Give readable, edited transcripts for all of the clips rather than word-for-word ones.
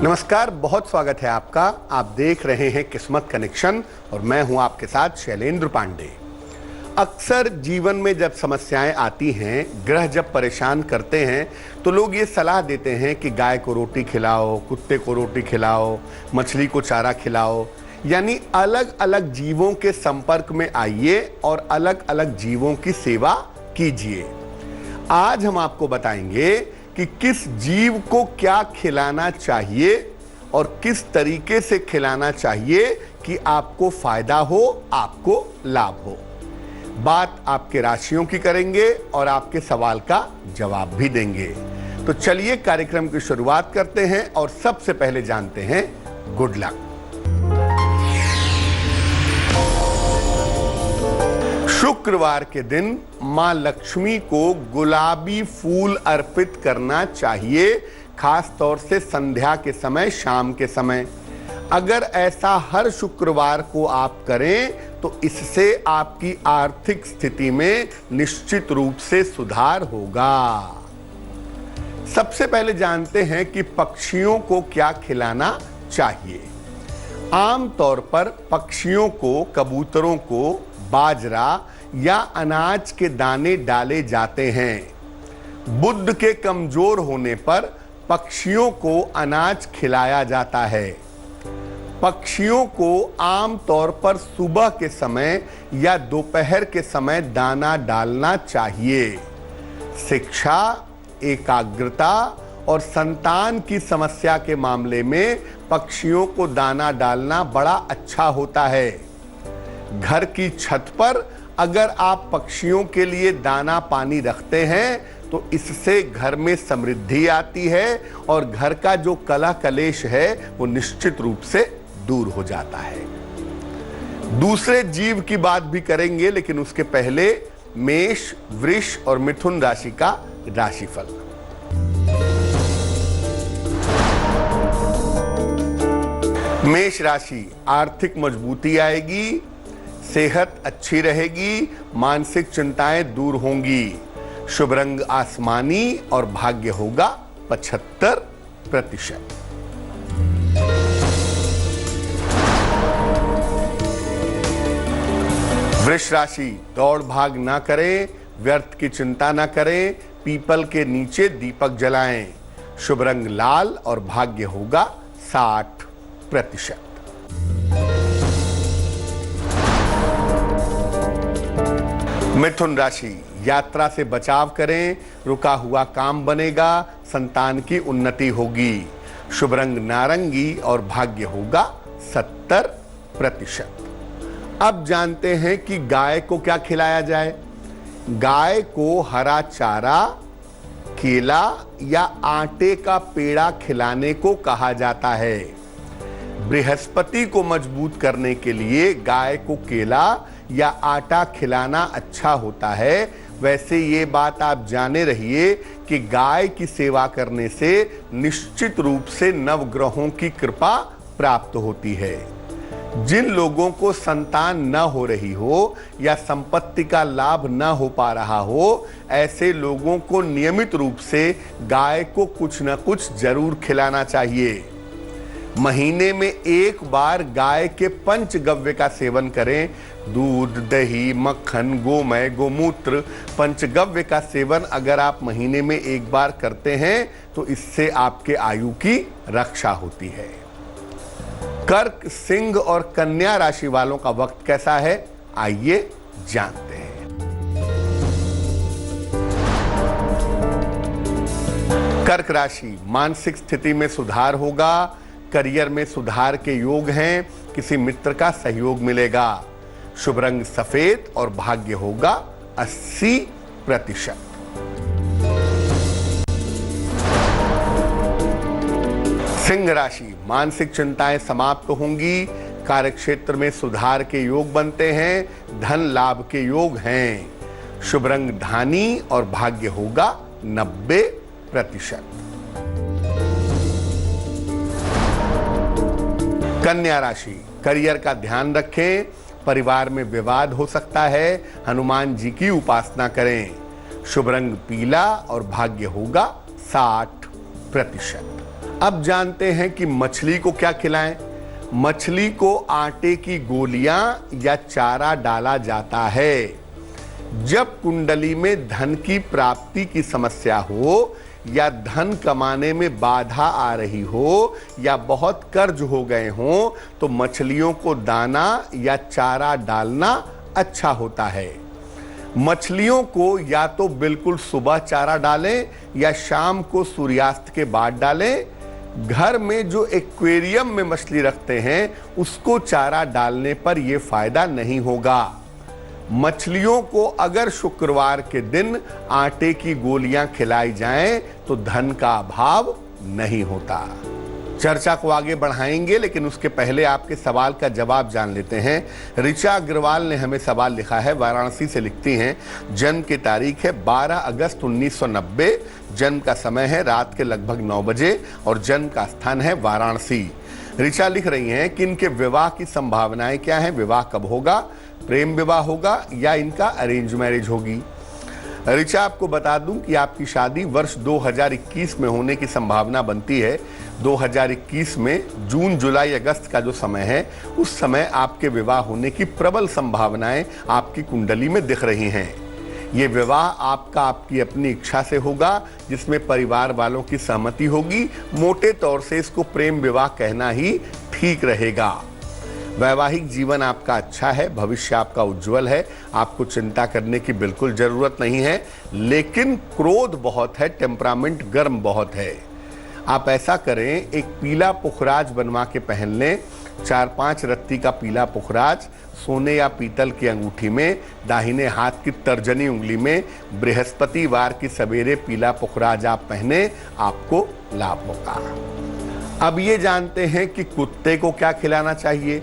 नमस्कार, बहुत स्वागत है आपका। आप देख रहे हैं किस्मत कनेक्शन और मैं हूं आपके साथ शैलेंद्र पांडे। अक्सर जीवन में जब समस्याएं आती हैं, ग्रह जब परेशान करते हैं, तो लोग ये सलाह देते हैं कि गाय को रोटी खिलाओ, कुत्ते को रोटी खिलाओ, मछली को चारा खिलाओ। यानी अलग अलग जीवों के संपर्क में आइए और अलग अलग जीवों की सेवा कीजिए। आज हम आपको बताएंगे कि किस जीव को क्या खिलाना चाहिए और किस तरीके से खिलाना चाहिए कि आपको फायदा हो, आपको लाभ हो। बात आपके राशियों की करेंगे और आपके सवाल का जवाब भी देंगे। तो चलिए कार्यक्रम की शुरुआत करते हैं और सबसे पहले जानते हैं गुड लक। शुक्रवार के दिन मां लक्ष्मी को गुलाबी फूल अर्पित करना चाहिए, खास तौर से संध्या के समय, शाम के समय। अगर ऐसा हर शुक्रवार को आप करें तो इससे आपकी आर्थिक स्थिति में निश्चित रूप से सुधार होगा। सबसे पहले जानते हैं कि पक्षियों को क्या खिलाना चाहिए। आमतौर पर पक्षियों को, कबूतरों को बाजरा या अनाज के दाने डाले जाते हैं। बुध के कमजोर होने पर पक्षियों को अनाज खिलाया जाता है। पक्षियों को आमतौर पर सुबह के समय या दोपहर के समय दाना डालना चाहिए। शिक्षा, एकाग्रता और संतान की समस्या के मामले में पक्षियों को दाना डालना बड़ा अच्छा होता है। घर की छत पर अगर आप पक्षियों के लिए दाना पानी रखते हैं तो इससे घर में समृद्धि आती है और घर का जो कलह कलेश है वो निश्चित रूप से दूर हो जाता है। दूसरे जीव की बात भी करेंगे, लेकिन उसके पहले मेष, वृष और मिथुन राशि का राशिफल। मेष राशि, आर्थिक मजबूती आएगी, सेहत अच्छी रहेगी, मानसिक चिंताएं दूर होंगी। शुभ रंग आसमानी और भाग्य होगा 75%। वृष राशि, दौड़ भाग ना करें, व्यर्थ की चिंता ना करें, पीपल के नीचे दीपक जलाएं। शुभ रंग लाल और भाग्य होगा 60%। मिथुन राशि, यात्रा से बचाव करें, रुका हुआ काम बनेगा, संतान की उन्नति होगी। शुभ रंग नारंगी और भाग्य होगा 70%। अब जानते हैं कि गाय को क्या खिलाया जाए। गाय को हरा चारा, केला या आटे का पेड़ा खिलाने को कहा जाता है। बृहस्पति को मजबूत करने के लिए गाय को केला या आटा खिलाना अच्छा होता है। वैसे ये बात आप जाने रहिए कि गाय की सेवा करने से निश्चित रूप से नवग्रहों की कृपा प्राप्त होती है। जिन लोगों को संतान न हो रही हो या संपत्ति का लाभ न हो पा रहा हो, ऐसे लोगों को नियमित रूप से गाय को कुछ न कुछ जरूर खिलाना चाहिए। महीने में एक बार गाय के पंचगव्य का सेवन करें। दूध, दही, मक्खन, गोमय, गोमूत्र, पंचगव्य का सेवन अगर आप महीने में एक बार करते हैं तो इससे आपके आयु की रक्षा होती है। कर्क, सिंह और कन्या राशि वालों का वक्त कैसा है, आइए जानते हैं। कर्क राशि, मानसिक स्थिति में सुधार होगा, करियर में सुधार के योग हैं, किसी मित्र का सहयोग मिलेगा। शुभ रंग सफेद और भाग्य होगा 80%। सिंह राशि, मानसिक चिंताएं समाप्त होंगी, कार्यक्षेत्र में सुधार के योग बनते हैं, धन लाभ के योग हैं। शुभ रंग धानी और भाग्य होगा 90%। कन्या राशि, करियर का ध्यान रखें, परिवार में विवाद हो सकता है, हनुमान जी की उपासना करें। शुभ रंग पीला और भाग्य होगा 60%। अब जानते हैं कि मछली को क्या खिलाएं। मछली को आटे की गोलियां या चारा डाला जाता है। जब कुंडली में धन की प्राप्ति की समस्या हो या धन कमाने में बाधा आ रही हो या बहुत कर्ज हो गए हों तो मछलियों को दाना या चारा डालना अच्छा होता है। मछलियों को या तो बिल्कुल सुबह चारा डालें या शाम को सूर्यास्त के बाद डालें। घर में जो एक्वेरियम में मछली रखते हैं उसको चारा डालने पर यह फायदा नहीं होगा। मछलियों को अगर शुक्रवार के दिन आटे की गोलियां खिलाई जाएं तो धन का अभाव नहीं होता। चर्चा को आगे बढ़ाएंगे, लेकिन उसके पहले आपके सवाल का जवाब जान लेते हैं। ऋचा अग्रवाल ने हमें सवाल लिखा है, वाराणसी से लिखती हैं। जन्म की तारीख है 12 अगस्त 1990, जन्म का समय है रात के लगभग 9 बजे और जन्म का स्थान है वाराणसी। ऋचा लिख रही हैं कि इनके विवाह की संभावनाएं क्या हैं, विवाह कब होगा, प्रेम विवाह होगा या इनका अरेंज मैरिज होगी। ऋचा, आपको बता दूं कि आपकी शादी वर्ष 2021 में होने की संभावना बनती है। 2021 में जून, जुलाई, अगस्त का जो समय है उस समय आपके विवाह होने की प्रबल संभावनाएं आपकी कुंडली में दिख रही हैं। ये विवाह आपका आपकी अपनी इच्छा से होगा, जिसमें परिवार वालों की सहमति होगी। मोटे तौर से इसको प्रेम विवाह कहना ही ठीक रहेगा। वैवाहिक जीवन आपका अच्छा है, भविष्य आपका उज्जवल है, आपको चिंता करने की बिल्कुल जरूरत नहीं है। लेकिन क्रोध बहुत है, टेम्परामेंट गर्म बहुत है। आप ऐसा करें, एक पीला पुखराज बनवा के पहन लें। 4-5 रत्ती का पीला पुखराज सोने या पीतल की अंगूठी में, दाहिने हाथ की तर्जनी उंगली में, बृहस्पतिवार की सवेरे पीला पुखराज आप पहने, आपको लाभ होगा। अब ये जानते हैं कि कुत्ते को क्या खिलाना चाहिए।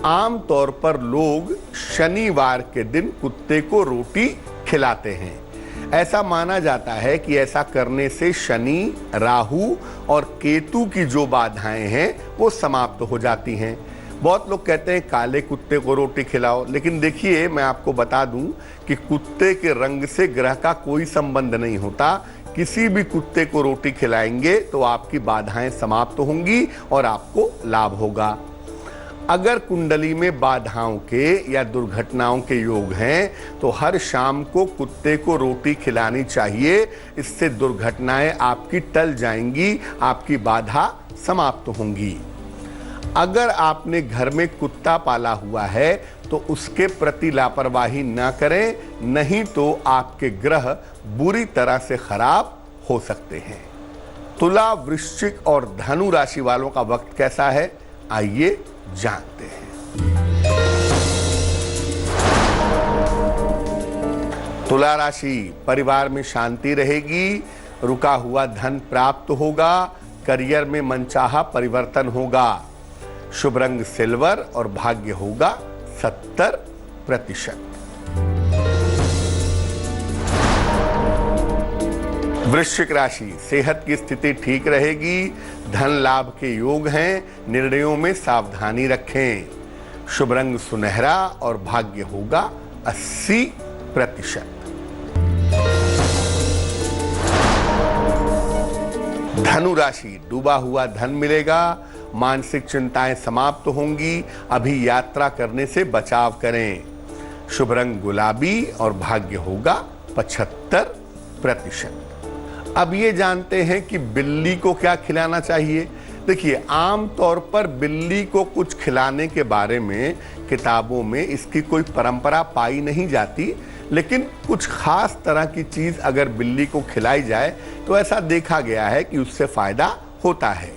आमतौर पर लोग शनिवार के दिन कुत्ते को रोटी खिलाते हैं। ऐसा माना जाता है कि ऐसा करने से शनि, राहु और केतु की जो बाधाएं हैं वो समाप्त हो जाती हैं। बहुत लोग कहते हैं काले कुत्ते को रोटी खिलाओ, लेकिन देखिए मैं आपको बता दूं कि कुत्ते के रंग से ग्रह का कोई संबंध नहीं होता। किसी भी कुत्ते को रोटी खिलाएंगे तो आपकी बाधाएं समाप्त होंगी और आपको लाभ होगा। अगर कुंडली में बाधाओं के या दुर्घटनाओं के योग हैं तो हर शाम को कुत्ते को रोटी खिलानी चाहिए। इससे दुर्घटनाएं आपकी टल जाएंगी, आपकी बाधा समाप्त होंगी। अगर आपने घर में कुत्ता पाला हुआ है तो उसके प्रति लापरवाही ना करें, नहीं तो आपके ग्रह बुरी तरह से खराब हो सकते हैं। तुला, वृश्चिक और धनु राशि वालों का वक्त कैसा है, आइए जानते हैं। तुला राशि, परिवार में शांति रहेगी, रुका हुआ धन प्राप्त होगा, करियर में मनचाहा परिवर्तन होगा। शुभ रंग सिल्वर और भाग्य होगा 70%। वृश्चिक राशि, सेहत की स्थिति ठीक रहेगी, धन लाभ के योग हैं, निर्णयों में सावधानी रखें। शुभ रंग सुनहरा और भाग्य होगा 80%। धनु राशि, डूबा हुआ धन मिलेगा, मानसिक चिंताएं समाप्त होंगी, अभी यात्रा करने से बचाव करें। शुभ रंग गुलाबी और भाग्य होगा 75%। अब ये जानते हैं कि बिल्ली को क्या खिलाना चाहिए। देखिए, आम तौर पर बिल्ली को कुछ खिलाने के बारे में किताबों में इसकी कोई परंपरा पाई नहीं जाती, लेकिन कुछ खास तरह की चीज अगर बिल्ली को खिलाई जाए तो ऐसा देखा गया है कि उससे फायदा होता है।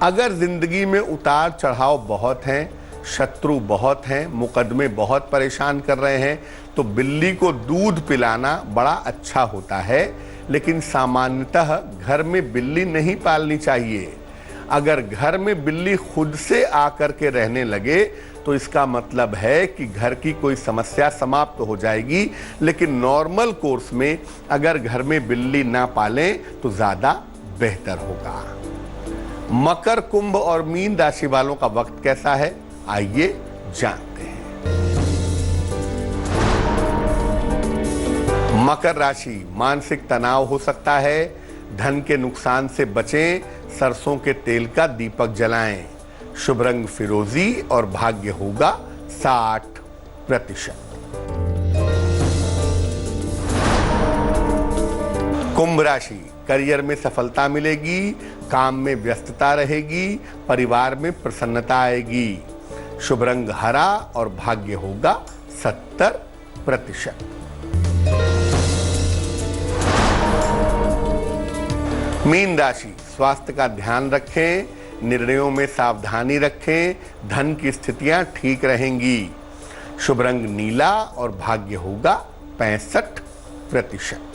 अगर जिंदगी में उतार चढ़ाव बहुत हैं, शत्रु बहुत हैं, मुकदमे बहुत परेशान कर रहे हैं, तो बिल्ली को दूध पिलाना बड़ा अच्छा होता है। लेकिन सामान्यतः घर में बिल्ली नहीं पालनी चाहिए। अगर घर में बिल्ली खुद से आकर के रहने लगे तो इसका मतलब है कि घर की कोई समस्या समाप्त हो जाएगी। लेकिन नॉर्मल कोर्स में अगर घर में बिल्ली ना पालें तो ज्यादा बेहतर होगा। मकर, कुंभ और मीन राशि वालों का वक्त कैसा है, आइए जानते हैं। मकर राशि, मानसिक तनाव हो सकता है, धन के नुकसान से बचें, सरसों के तेल का दीपक जलाएं। शुभ रंग फिरोजी और भाग्य होगा 60%। कुंभ राशि, करियर में सफलता मिलेगी, काम में व्यस्तता रहेगी, परिवार में प्रसन्नता आएगी। शुभ रंग हरा और भाग्य होगा 70%। मीन राशि, स्वास्थ्य का ध्यान रखें, निर्णयों में सावधानी रखें, धन की स्थितियां ठीक रहेंगी। शुभ रंग नीला और भाग्य होगा 65%।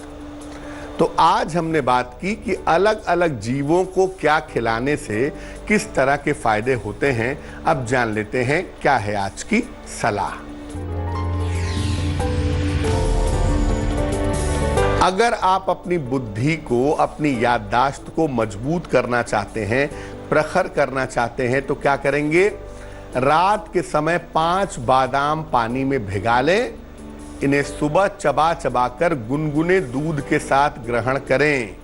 तो आज हमने बात की कि अलग अलग जीवों को क्या खिलाने से किस तरह के फायदे होते हैं। अब जान लेते हैं क्या है आज की सलाह। अगर आप अपनी बुद्धि को, अपनी याददाश्त को मजबूत करना चाहते हैं, प्रखर करना चाहते हैं, तो क्या करेंगे? रात के समय 5 बादाम पानी में भिगा लें, इन्हें सुबह चबा चबा कर गुनगुने दूध के साथ ग्रहण करें।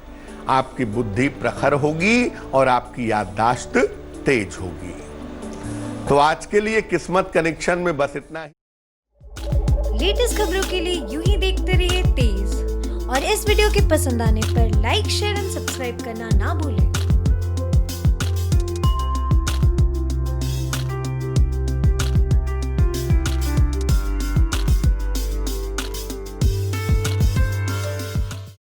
आपकी बुद्धि प्रखर होगी और आपकी याददाश्त तेज होगी। तो आज के लिए किस्मत कनेक्शन में बस इतना ही। लेटेस्ट खबरों के लिए यूं ही देखते रहिए तेज, और इस वीडियो के पसंद आने पर लाइक, शेयर एंड सब्सक्राइब करना ना भूलें।